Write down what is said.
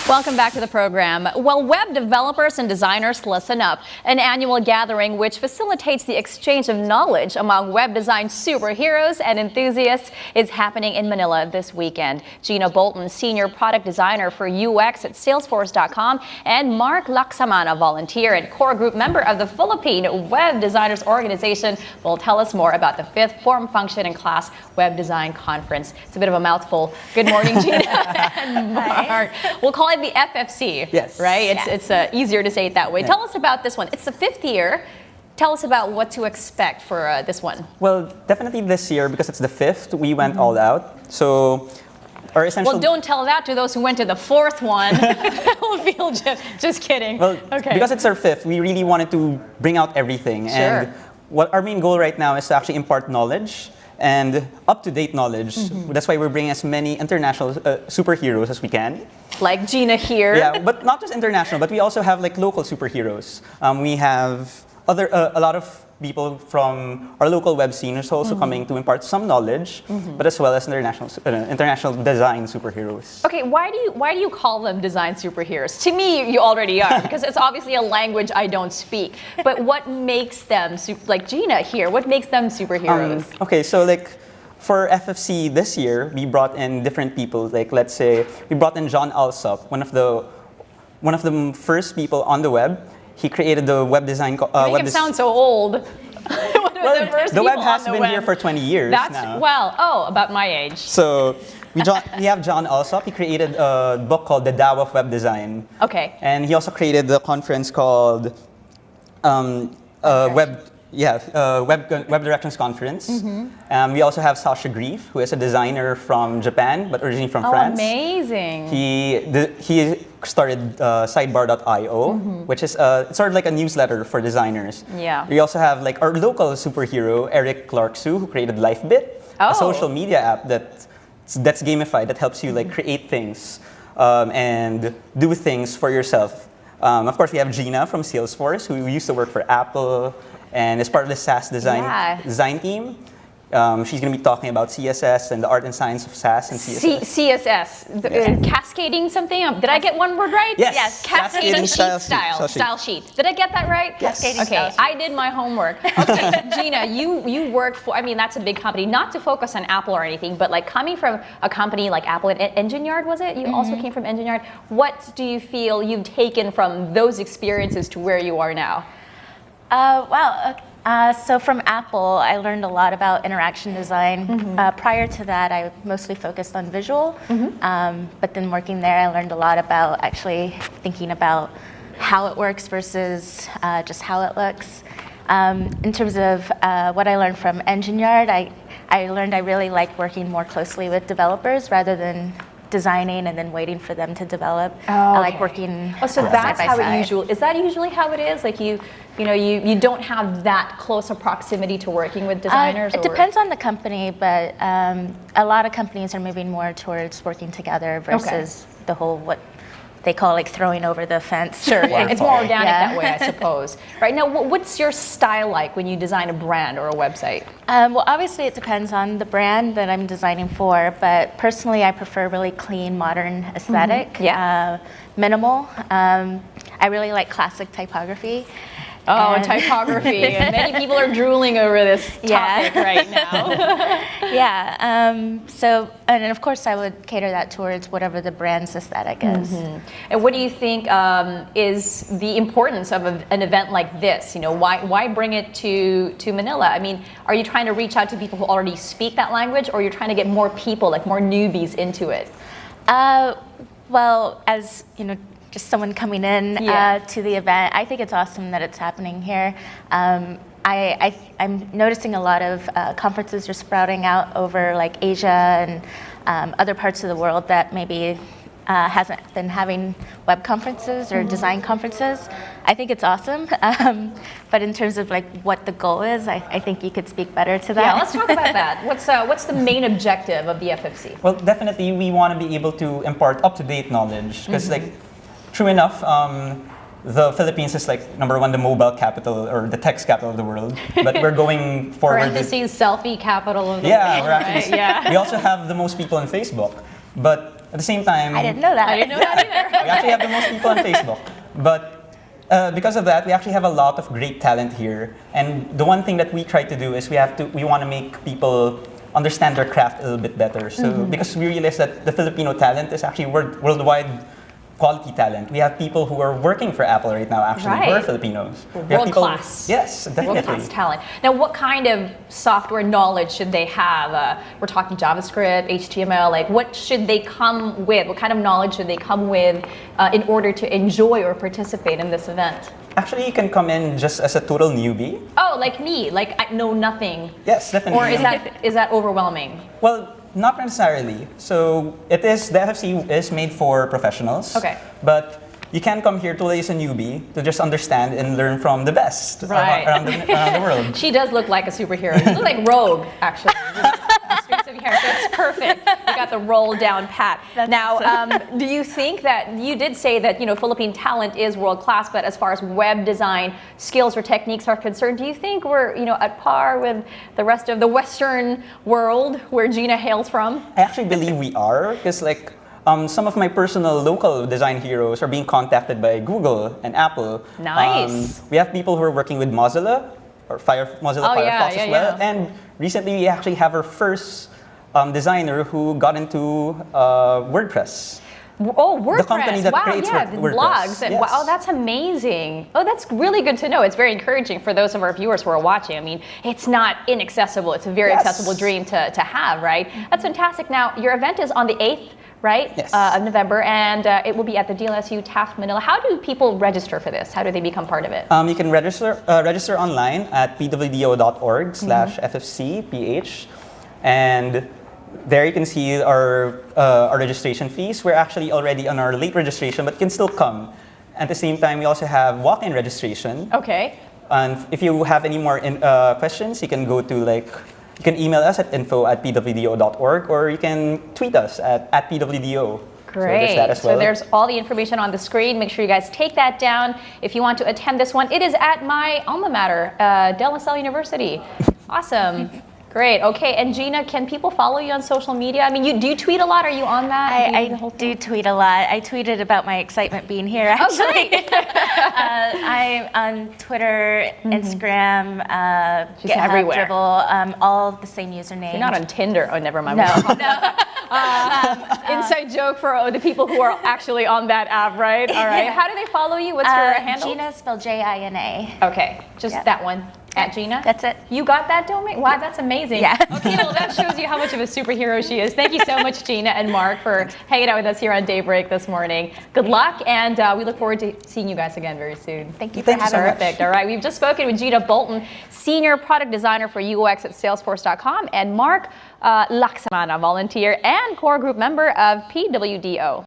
Welcome back to the program. Well, web developers and designers, listen up. An annual gathering which facilitates the exchange of knowledge among web design superheroes and enthusiasts is happening in Manila this weekend. Jina Bolton Senior, product designer for UX at Salesforce.com, and Mark Lacsamana, volunteer and core group member of the Philippine Web Designers Organization, will tell us more about the 5th Form, Function, and Class Web Design Conference. It's a bit of a mouthful. Good morning, Jina and Mark. We'll call it the FFC, yes. Right? It's easier to say it that way. Yeah. Tell us about this one. It's the 5th year. Tell us about what to expect for this one. Well, definitely this year, because it's the 5th, we went all out. So our essential... Well, don't tell that to those who went to the 4th one. They'll feel just kidding. Well, okay. Because it's our 5th, we really wanted to bring out everything. Sure. And what our main goal right now is to actually impart knowledge and up-to-date knowledge. That's why we're bringing as many international superheroes as we can. Like Jina here. Yeah, but not just international, but we also have like local superheroes. We have a lot of people from our local web scene who's also coming to impart some knowledge, but as well as international design superheroes. Okay, why do you call them design superheroes? To me, you already are, because it's obviously a language I don't speak. But what makes them, like Jina here, what makes them superheroes? Okay, so like for FFC this year, we brought in different people. Like let's say we brought in John Alsop, one of the first people on the web. He created the web design. You make him sound so old. Well, the web has been here for 20 years now. Well, about my age. So we have John Alsop. He created a book called The Tao of Web Design. Okay. And he also created the conference called Web Directions Conference. We also have Sasha Grief, who is a designer from Japan, but originally from France. Amazing. He started Sidebar.io, which is it's sort of like a newsletter for designers. Yeah. We also have like our local superhero, Eric Clarksu, who created LifeBit, a social media app that's gamified, that helps you like create things and do things for yourself. Of course, we have Gina from Salesforce, who used to work for Apple and is part of the SaaS design team. She's going to be talking about CSS and the art and science of SaaS and CSS. CSS, cascading something? Did I get one word right? Yes. Cascading style sheet. Did I get that right? Yes. Cascading style sheet. I did my homework. Okay, Gina, you work for, I mean, that's a big company, not to focus on Apple or anything, but like coming from a company like Apple, Engine Yard, was it? You also came from Engine Yard. What do you feel you've taken from those experiences to where you are now? So from Apple, I learned a lot about interaction design. Prior to that, I mostly focused on visual. But then working there, I learned a lot about actually thinking about how it works versus just how it looks. In terms of what I learned from Engine Yard, I learned I really like working more closely with developers rather than designing and then waiting for them to develop. I like working so that's side by how side. it usually is. That usually how it is? Like you don't have that close a proximity to working with designers. It depends on the company, but a lot of companies are moving more towards working together versus the whole what they call like throwing over the fence. Sure, yeah. It's more organic that way, I suppose. Right now, what's your style like when you design a brand or a website? Well, obviously it depends on the brand that I'm designing for, but personally I prefer really clean, modern aesthetic, minimal. I really like classic typography. Oh, typography. And many people are drooling over this topic right now. So, and of course I would cater that towards whatever the brand's aesthetic is. And what do you think is the importance of an event like this? You know, why bring it to Manila? I mean, are you trying to reach out to people who already speak that language, or you're trying to get more people, like more newbies into it? Well, as you know, just someone coming in to the event, I think it's awesome that it's happening here. I'm noticing a lot of conferences are sprouting out over like Asia and other parts of the world that maybe hasn't been having web conferences or design conferences. I think it's awesome, but in terms of like what the goal is, I think you could speak better to that. Yeah, let's talk about that. What's the main objective of the FFC? Well, definitely we want to be able to impart up-to-date knowledge because like true enough, the Philippines is like #1 the mobile capital or the text capital of the world, but we're going forward. Parentheses, selfie capital of the world. We're actually, We also have the most people on Facebook, but at the same time, I didn't know that. I didn't know that either. we actually have the most people on Facebook. But because of that, we actually have a lot of great talent here. And the one thing that we try to do is we want to make people understand their craft a little bit better. So because we realize that the Filipino talent is actually worldwide quality talent. We have people who are working for Apple right now, actually, who are Right. Filipinos. We have World people- class. Yes, definitely. World-class talent. Now, what kind of software knowledge should they have? We're talking JavaScript, HTML. Like, what should they come with? What kind of knowledge should they come with in order to enjoy or participate in this event? Actually, you can come in just as a total newbie. Oh, like me, like I know nothing. Yes, definitely. Or is that overwhelming? Well, not necessarily. So the FFC is made for professionals. Okay. But you can come here totally as a newbie to just understand and learn from the best Right. around the world. She does look like a superhero. You look like Rogue, actually. Streaks of hair, so it's perfect. You got the roll down pat. Now, do you think that you did say that Philippine talent is world class, but as far as web design skills or techniques are concerned, do you think we're at par with the rest of the Western world where Jina hails from? I actually believe we are, because some of my personal local design heroes are being contacted by Google and Apple. Nice. We have people who are working with Mozilla or Mozilla Firefox as well. Yeah. And recently we actually have our first designer who got into WordPress. Oh, WordPress. The company that wow, creates yeah, the WordPress. blogs. And Yes. wow, that's amazing. Oh, that's really good to know. It's very encouraging for those of our viewers who are watching. I mean, it's not inaccessible. It's a very Yes. accessible dream to have, right? That's fantastic. Now, your event is on the 8th, right? Yes. Of November, and it will be at the DLSU Taft Manila. How do people register for this? How do they become part of it? You can register online at pwdo.org/ffcph, and there you can see our registration fees. We're actually already on our late registration, but you can still come. At the same time, we also have walk-in registration. Okay. And if you have any more questions, you can go to you can email us at info@pwdo.org, or you can tweet us at @pwdo. Great. So there's that as well. So there's all the information on the screen. Make sure you guys take that down if you want to attend this one. It is at my alma mater, De La Salle University. Awesome. Great. Okay. And Jina, can people follow you on social media? I mean, do you tweet a lot? Are you on that? I do tweet a lot. I tweeted about my excitement being here, actually. Oh, great. I'm on Twitter, Instagram, She's GitHub, everywhere. Dribble, all the same username. You're not on Tinder. Oh, never mind. No. Inside joke for the people who are actually on that app, right? All right. How do they follow you? What's your handle? Jina, spelled Jina. Okay. Just Yep. that one. At Jina? That's it. You got that domain? Wow, that's amazing. Yeah. Okay, well, that shows you how much of a superhero she is. Thank you so much, Jina and Mark, for hanging out with us here on Daybreak this morning. Good luck, and we look forward to seeing you guys again very soon. Thank you for Thank you so having much. me. Perfect. All right, we've just spoken with Jina Bolton, Senior Product Designer for UX at Salesforce.com, and Mark Lacsamana, volunteer and core group member of PWDO.